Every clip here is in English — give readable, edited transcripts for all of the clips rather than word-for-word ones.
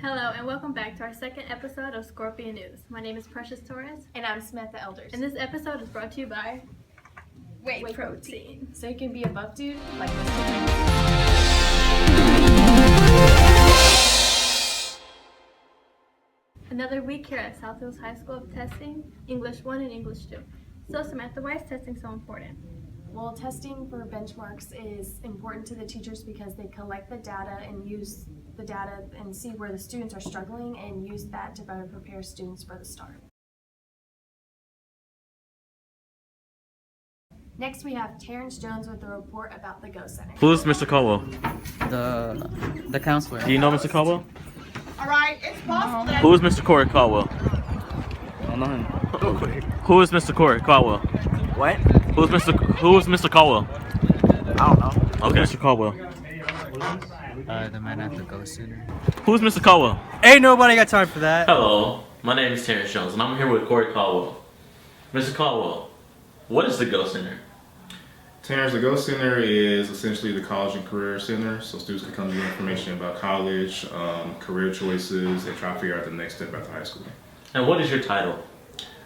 Hello and welcome back to our second episode of Scorpion News. My name is Precious Torres. And I'm Samantha Elders. And this episode is brought to you by Whey Protein. So you can be a buff dude like this. Another week here at South Hills High School of testing English 1 and English 2. So Samantha, why is testing so important? Well, testing for benchmarks is important to the teachers because they collect the data and use the data and see where the students are struggling and use that to better prepare students for the start. Next, we have Terrence Jones with a report about the Go Center. Who's Mr. Caldwell? The counselor. Do you know Mr. Caldwell? All right, it's possible that Who's Mr. Corey Caldwell? I don't know him. Who is Mr. Corey Caldwell? What? Who is Mr. Caldwell? I don't know. Okay. Mr. Caldwell. The man at the Go Center. Who's Mr. Caldwell? Ain't nobody got time for that. Hello, my name is Terrence Jones, and I'm here with Corey Caldwell. Mr. Caldwell, what is the Go Center? Terrence, the Go Center is essentially the college and career center, so students can come to get information about college, career choices, and try to figure out the next step after high school. And what is your title?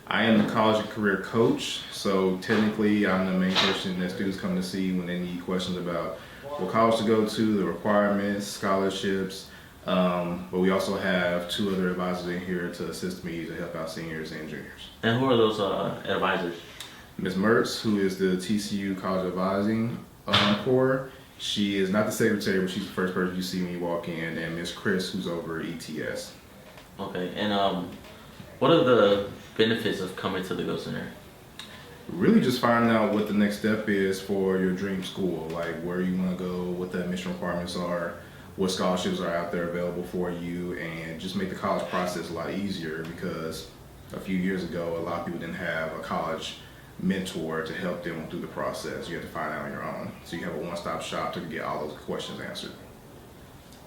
I am the college and career coach, so technically I'm the main person that students come to see when they need questions about what college to go to, the requirements, scholarships, but we also have two other advisors in here to assist me to help out seniors and juniors. And who are those advisors? Ms. Mertz, who is the TCU College Advising Corps. She is not the secretary, but she's the first person you see when you walk in, and Ms. Chris, who's over ETS. Okay, and what are the benefits of coming to the Go Center? Really just finding out what the next step is for your dream school, like where you want to go, what the admission requirements are, what scholarships are out there available for you, and just make the college process a lot easier because a few years ago, a lot of people didn't have a college mentor to help them through the process. You have to find out on your own. So you have a one-stop shop to get all those questions answered.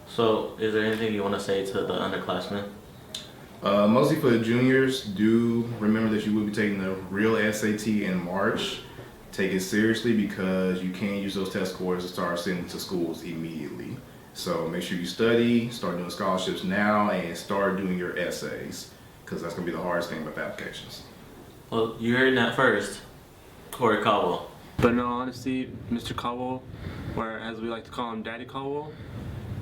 So, is there anything you want to say to the underclassmen? Mostly for the juniors, do remember that you will be taking the real SAT in March. Take it seriously because you can use those test scores to start sending to schools immediately. So make sure you study, start doing scholarships now, and start doing your essays because that's going to be the hardest thing about the applications. Well, you heard that first. Corey Caldwell. But in all honesty, Mr. Caldwell, or as we like to call him, Daddy Caldwell,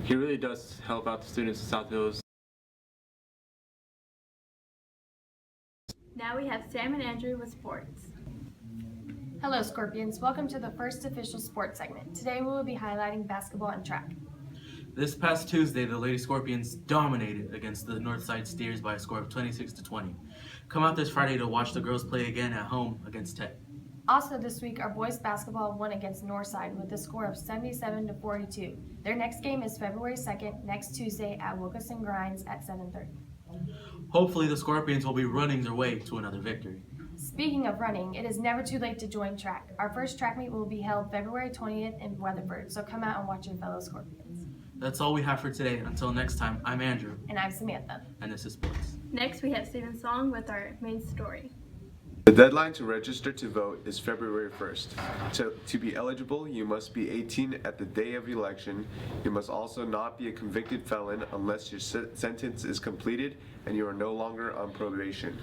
he really does help out the students in South Hills. Now we have Sam and Andrew with sports. Hello, Scorpions. Welcome to the first official sports segment. Today we will be highlighting basketball and track. This past Tuesday, the Lady Scorpions dominated against the Northside Steers by a score of 26-20. Come out this Friday to watch the girls play again at home against Tech. Also this week, our boys basketball won against Northside with a score of 77-42. Their next game is February 2nd, next Tuesday at Wilkerson Grinds at 7:30. Hopefully the Scorpions will be running their way to another victory. Speaking of running, it is never too late to join track. Our first track meet will be held February 20th in Weatherford, so come out and watch your fellow Scorpions. That's all we have for today. Until next time, I'm Andrew. And I'm Samantha. And this is Sports. Next we have Stephen Song with our main story. The deadline to register to vote is February 1st. To be eligible, you must be 18 at the day of election. You must also not be a convicted felon unless your sentence is completed and you are no longer on probation.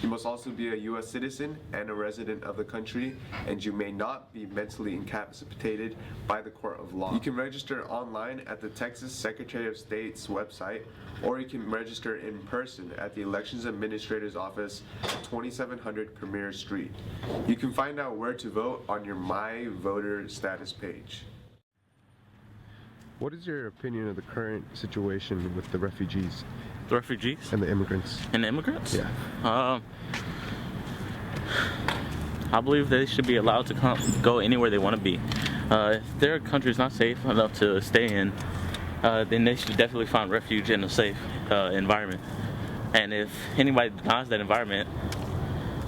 You must also be a U.S. citizen and a resident of the country, and you may not be mentally incapacitated by the court of law. You can register online at the Texas Secretary of State's website, or you can register in person at the Elections Administrator's Office at 2700 Premier Street. You can find out where to vote on your My Voter Status page. What is your opinion of the current situation with the refugees? The refugees? And the immigrants. And the immigrants? Yeah. I believe they should be allowed to go anywhere they want to be. If their country's not safe enough to stay in, then they should definitely find refuge in a safe environment. And if anybody denies that environment,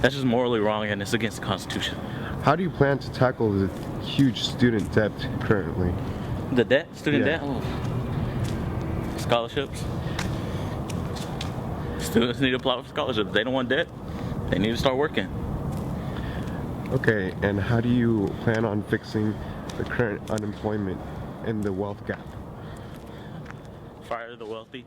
that's just morally wrong and it's against the Constitution. How do you plan to tackle the huge student debt currently? The debt? Student Yeah. debt? Oh. Scholarships. Students need to apply for scholarships. They don't want debt. They need to start working. Okay, and how do you plan on fixing the current unemployment and the wealth gap? Fire the wealthy.